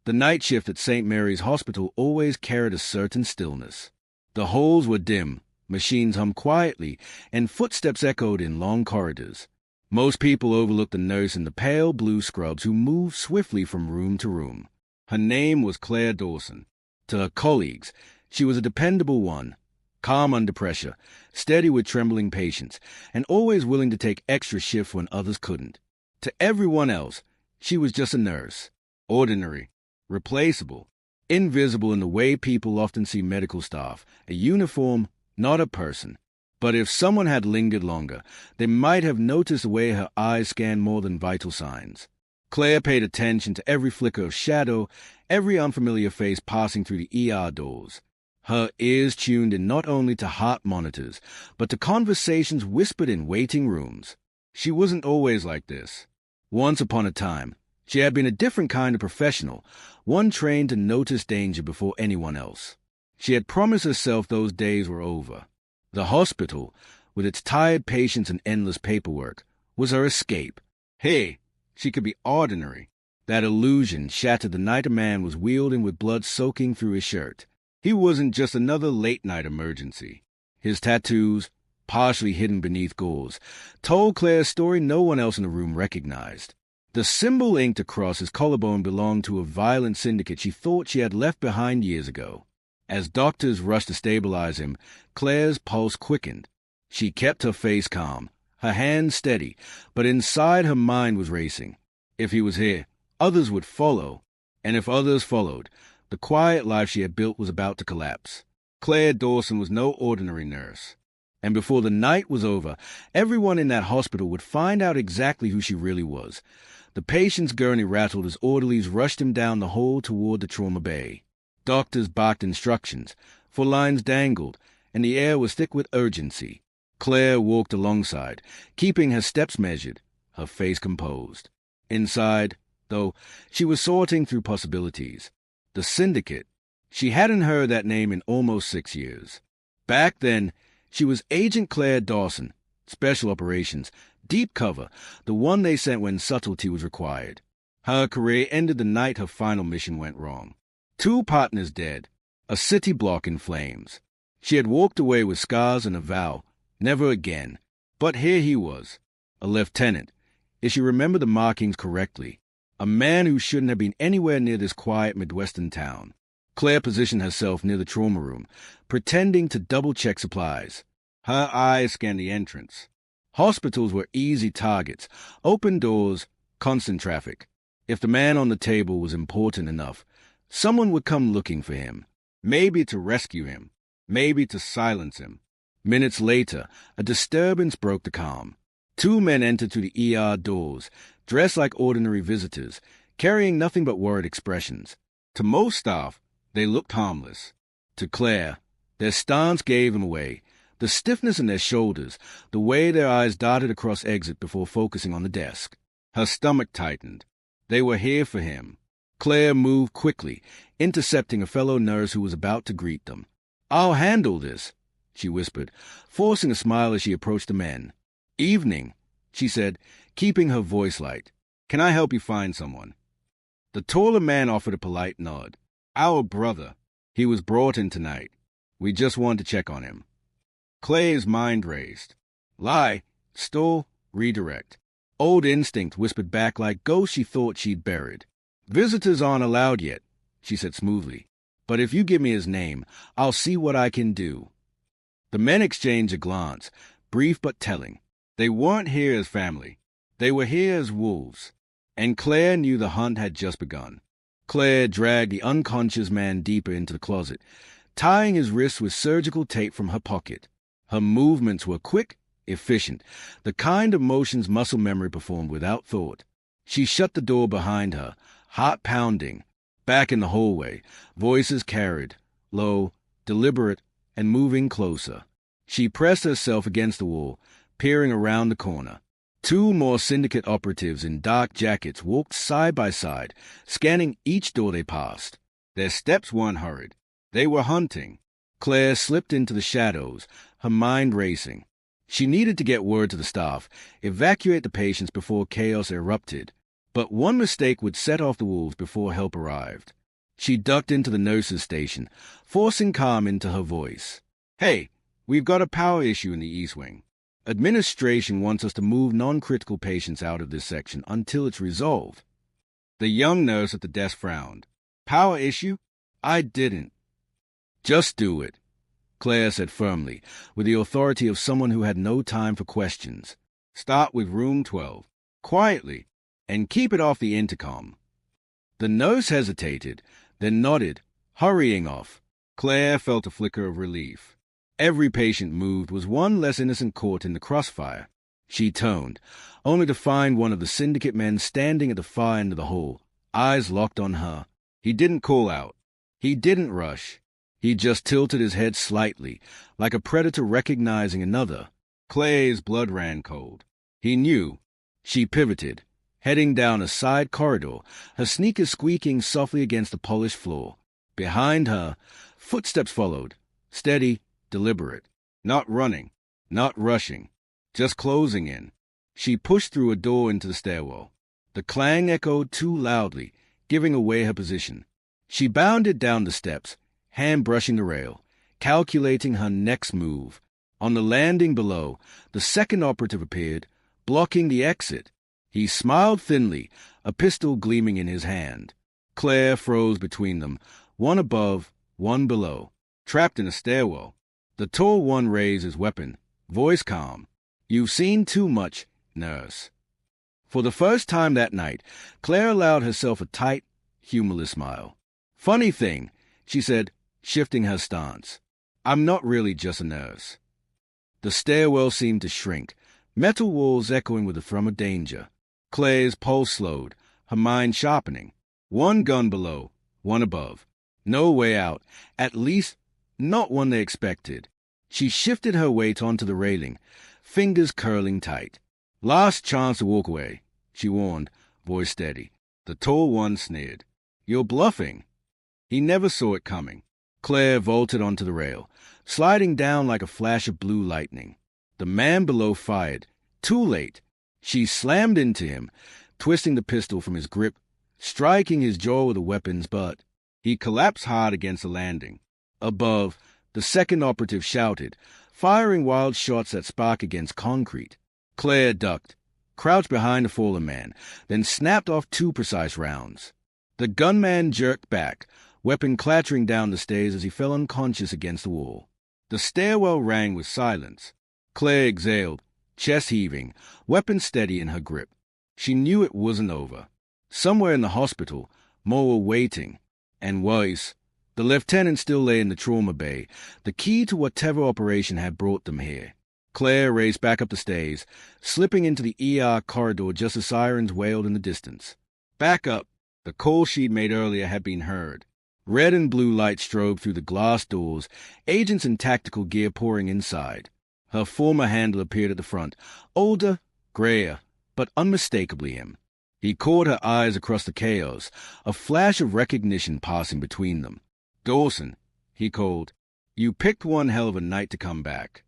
The night shift at St. Mary's Hospital always carried a certain stillness. The halls were dim, machines hummed quietly, and footsteps echoed in long corridors. Most people overlooked the nurse in the pale blue scrubs who moved swiftly from room to room. Her name was Claire Dawson. To her colleagues, she was a dependable one, calm under pressure, steady with trembling patients, and always willing to take extra shifts when others couldn't. To everyone else, she was just a nurse, ordinary, replaceable, invisible in the way people often see medical staff, a uniform, not a person. But if someone had lingered longer, they might have noticed the way her eyes scanned more than vital signs. Claire paid attention to every flicker of shadow, every unfamiliar face passing through the ER doors. Her ears tuned in not only to heart monitors, but to conversations whispered in waiting rooms. She wasn't always like this. Once upon a time, she had been a different kind of professional, one trained to notice danger before anyone else. She had promised herself those days were over. The hospital, with its tired patients and endless paperwork, was her escape. Hey, she could be ordinary. That illusion shattered the night a man was wheeled in with blood soaking through his shirt. He wasn't just another late-night emergency. His tattoos, partially hidden beneath gauze, told Claire a story no one else in the room recognized. The symbol inked across his collarbone belonged to a violent syndicate she thought she had left behind years ago. As doctors rushed to stabilize him, Claire's pulse quickened. She kept her face calm, her hands steady, but inside her mind was racing. If he was here, others would follow, and if others followed, the quiet life she had built was about to collapse. Claire Dawson was no ordinary nurse. And before the night was over, everyone in that hospital would find out exactly who she really was. The patient's gurney rattled as orderlies rushed him down the hall toward the trauma bay. Doctors barked instructions, for lines dangled, and the air was thick with urgency. Claire walked alongside, keeping her steps measured, her face composed. Inside, though, she was sorting through possibilities. The syndicate. She hadn't heard that name in almost 6 years. Back then, she was Agent Claire Dawson, Special Operations, Deep Cover, the one they sent when subtlety was required. Her career ended the night her final mission went wrong. 2 partners dead, a city block in flames. She had walked away with scars and a vow, never again. But here he was, a lieutenant, if she remembered the markings correctly, a man who shouldn't have been anywhere near this quiet Midwestern town. Claire positioned herself near the trauma room, pretending to double-check supplies. Her eyes scanned the entrance. Hospitals were easy targets, open doors, constant traffic. If the man on the table was important enough, someone would come looking for him, maybe to rescue him, maybe to silence him. Minutes later, a disturbance broke the calm. 2 men entered through the ER doors, dressed like ordinary visitors, carrying nothing but worried expressions. To most staff, they looked harmless. To Claire, their stance gave them away. The stiffness in their shoulders, the way their eyes darted across exit before focusing on the desk. Her stomach tightened. They were here for him. Claire moved quickly, intercepting a fellow nurse who was about to greet them. "I'll handle this," she whispered, forcing a smile as she approached the men. "Evening," she said, keeping her voice light. "Can I help you find someone?" The taller man offered a polite nod. "Our brother. He was brought in tonight. We just wanted to check on him." Claire's mind raced. Lie, stall, redirect. Old instinct whispered back like ghosts she thought she'd buried. "Visitors aren't allowed yet," she said smoothly. "But if you give me his name, I'll see what I can do." The men exchanged a glance, brief but telling. They weren't here as family. They were here as wolves. And Claire knew the hunt had just begun. Claire dragged the unconscious man deeper into the closet, tying his wrists with surgical tape from her pocket. Her movements were quick, efficient, the kind of motions muscle memory performed without thought. She shut the door behind her, heart pounding. Back in the hallway, voices carried, low, deliberate, and moving closer. She pressed herself against the wall, peering around the corner. 2 more syndicate operatives in dark jackets walked side by side, scanning each door they passed. Their steps weren't hurried. They were hunting. Claire slipped into the shadows, her mind racing. She needed to get word to the staff, evacuate the patients before chaos erupted. But one mistake would set off the wolves before help arrived. She ducked into the nurse's station, forcing calm into her voice. "Hey, we've got a power issue in the East Wing. Administration wants us to move non-critical patients out of this section until it's resolved." The young nurse at the desk frowned. "Power issue? I didn't." "Just do it," Claire said firmly, with the authority of someone who had no time for questions. "Start with room 12. Quietly, and keep it off the intercom." The nurse hesitated, then nodded, hurrying off. Claire felt a flicker of relief. Every patient moved was one less innocent caught in the crossfire. She turned, only to find one of the syndicate men standing at the far end of the hall, eyes locked on her. He didn't call out. He didn't rush. He just tilted his head slightly, like a predator recognizing another. Claire's blood ran cold. He knew. She pivoted, heading down a side corridor, her sneakers squeaking softly against the polished floor. Behind her, footsteps followed, steady, deliberate. Not running, not rushing, just closing in. She pushed through a door into the stairwell. The clang echoed too loudly, giving away her position. She bounded down the steps, hand brushing the rail, calculating her next move. On the landing below, the second operative appeared, blocking the exit. He smiled thinly, a pistol gleaming in his hand. Claire froze between them, one above, one below, trapped in a stairwell. The tall one raised his weapon, voice calm. "You've seen too much, nurse." For the first time that night, Claire allowed herself a tight, humorless smile. "Funny thing," she said, shifting her stance. "I'm not really just a nurse." The stairwell seemed to shrink, metal walls echoing with the thrum of danger. Claire's pulse slowed, her mind sharpening. One gun below, one above. No way out, at least not one they expected. She shifted her weight onto the railing, fingers curling tight. "Last chance to walk away," she warned, voice steady. The tall one sneered. "You're bluffing." He never saw it coming. Claire vaulted onto the rail, sliding down like a flash of blue lightning. The man below fired. Too late. She slammed into him, twisting the pistol from his grip, striking his jaw with the weapon's butt. He collapsed hard against the landing. Above, the second operative shouted, firing wild shots that spark against concrete. Claire ducked, crouched behind the fallen man, then snapped off 2 precise rounds. The gunman jerked back, weapon clattering down the stairs as he fell unconscious against the wall. The stairwell rang with silence. Claire exhaled, chest heaving, weapon steady in her grip. She knew it wasn't over. Somewhere in the hospital, more were waiting. And worse, the lieutenant still lay in the trauma bay, the key to whatever operation had brought them here. Claire raced back up the stairs, slipping into the ER corridor just as sirens wailed in the distance. Back up. The call she'd made earlier had been heard. Red and blue lights strobed through the glass doors, agents in tactical gear pouring inside. Her former handler appeared at the front, older, grayer, but unmistakably him. He caught her eyes across the chaos, a flash of recognition passing between them. "Dawson," he called, "you picked one hell of a night to come back."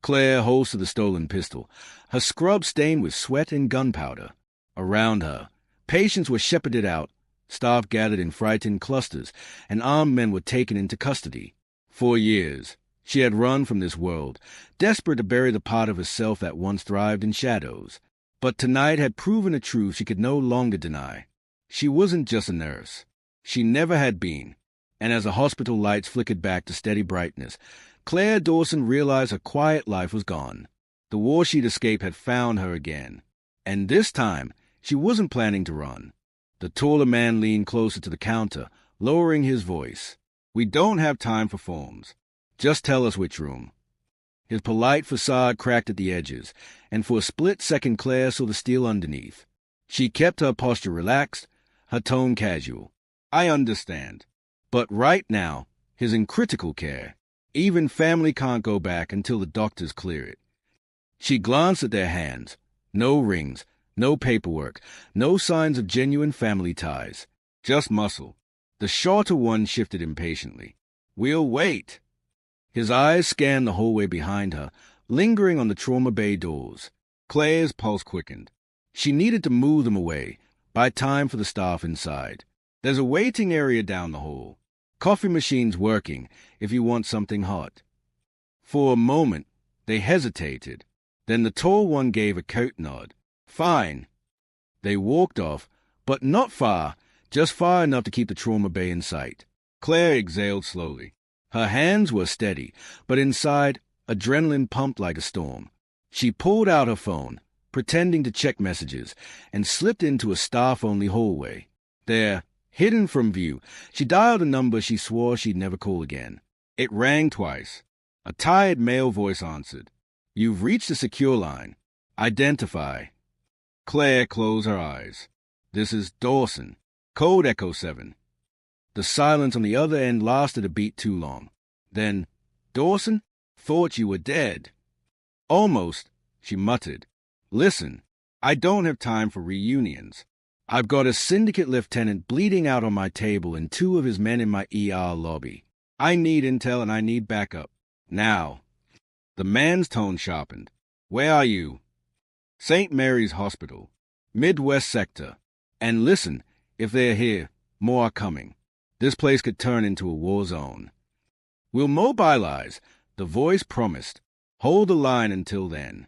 Claire holstered the stolen pistol, her scrub stained with sweat and gunpowder. Around her, patients were shepherded out, staff gathered in frightened clusters, and armed men were taken into custody. For years, she had run from this world, desperate to bury the part of herself that once thrived in shadows. But tonight had proven a truth she could no longer deny. She wasn't just a nurse. She never had been. And as the hospital lights flickered back to steady brightness, Claire Dawson realized her quiet life was gone. The war she'd escaped had found her again. And this time, she wasn't planning to run. The taller man leaned closer to the counter, lowering his voice. "We don't have time for forms. Just tell us which room." His polite facade cracked at the edges, and for a split second Claire saw the steel underneath. She kept her posture relaxed, her tone casual. "I understand. But right now, he's in critical care. Even family can't go back until the doctors clear it." She glanced at their hands. No rings, no paperwork, no signs of genuine family ties. Just muscle. The shorter one shifted impatiently. "We'll wait." His eyes scanned the hallway behind her, lingering on the trauma bay doors. Claire's pulse quickened. She needed to move them away, Buy time for the staff inside. There's a waiting area down the hall. Coffee machine's working if you want something hot." For a moment, they hesitated. Then the tall one gave a curt nod. "Fine." They walked off, but not far, just far enough to keep the trauma bay in sight. Claire exhaled slowly. Her hands were steady, but inside, adrenaline pumped like a storm. She pulled out her phone, pretending to check messages, and slipped into a staff-only hallway. There, hidden from view, she dialed a number she swore she'd never call again. It rang twice. A tired male voice answered. "You've reached a secure line. Identify." Claire closed her eyes. "This is Dawson. Code Echo 7. The silence on the other end lasted a beat too long. Then, "Dawson? Thought you were dead." "Almost," she muttered. "Listen, I don't have time for reunions. I've got a syndicate lieutenant bleeding out on my table and 2 of his men in my ER lobby. I need intel and I need backup. Now." The man's tone sharpened. "Where are you?" "St. Mary's Hospital, Midwest Sector. And listen, if they're here, more are coming. This place could turn into a war zone." "We'll mobilize," the voice promised. "Hold the line until then."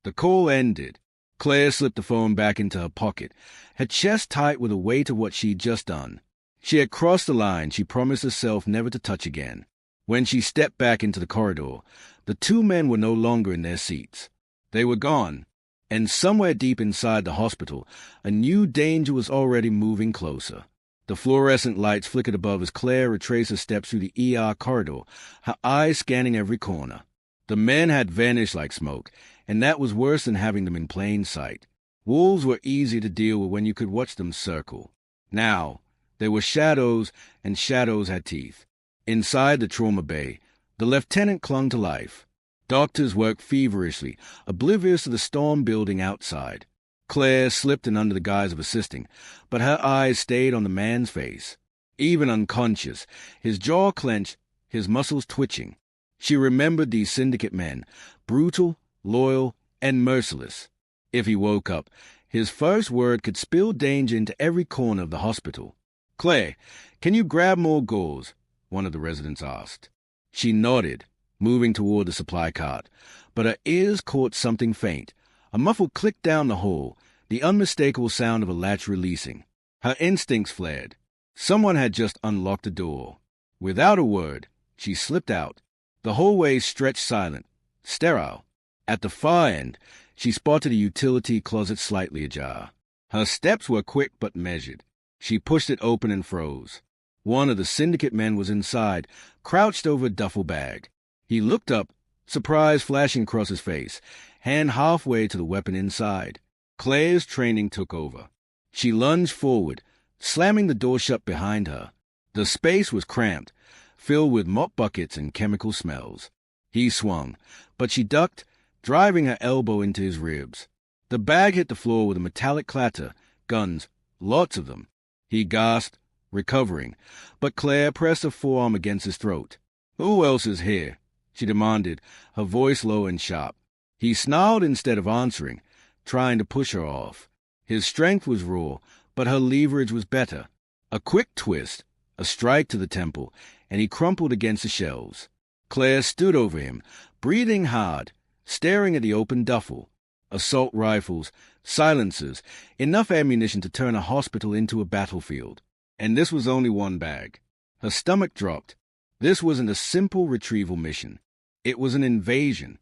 The call ended. Claire slipped the phone back into her pocket, her chest tight with the weight of what she'd just done. She had crossed the line she promised herself never to touch again. When she stepped back into the corridor, the 2 men were no longer in their seats. They were gone, and somewhere deep inside the hospital, a new danger was already moving closer. The fluorescent lights flickered above as Claire retraced her steps through the ER corridor, her eyes scanning every corner. The men had vanished like smoke, and that was worse than having them in plain sight. Wolves were easy to deal with when you could watch them circle. Now, there were shadows, and shadows had teeth. Inside the trauma bay, the lieutenant clung to life. Doctors worked feverishly, oblivious to the storm building outside. Claire slipped in under the guise of assisting, but her eyes stayed on the man's face. Even unconscious, his jaw clenched, his muscles twitching. She remembered these syndicate men, brutal, loyal, and merciless. If he woke up, his first word could spill danger into every corner of the hospital. "Claire, can you grab more gauze?" one of the residents asked. She nodded, moving toward the supply cart, but her ears caught something faint. A muffled click down the hall, the unmistakable sound of a latch releasing. Her instincts flared. Someone had just unlocked the door. Without a word, she slipped out. The hallway stretched silent, sterile. At the far end, she spotted a utility closet slightly ajar. Her steps were quick but measured. She pushed it open and froze. One of the syndicate men was inside, crouched over a duffel bag. He looked up, surprise flashing across his face, hand halfway to the weapon inside. Claire's training took over. She lunged forward, slamming the door shut behind her. The space was cramped, filled with mop buckets and chemical smells. He swung, but she ducked, driving her elbow into his ribs. The bag hit the floor with a metallic clatter. Guns, lots of them. He gasped, recovering, but Claire pressed her forearm against his throat. "Who else is here?" she demanded, her voice low and sharp. He snarled instead of answering, trying to push her off. His strength was raw, but her leverage was better. A quick twist, a strike to the temple, and he crumpled against the shelves. Claire stood over him, breathing hard, staring at the open duffel. Assault rifles, silencers, enough ammunition to turn a hospital into a battlefield. And this was only one bag. Her stomach dropped. This wasn't a simple retrieval mission. It was an invasion.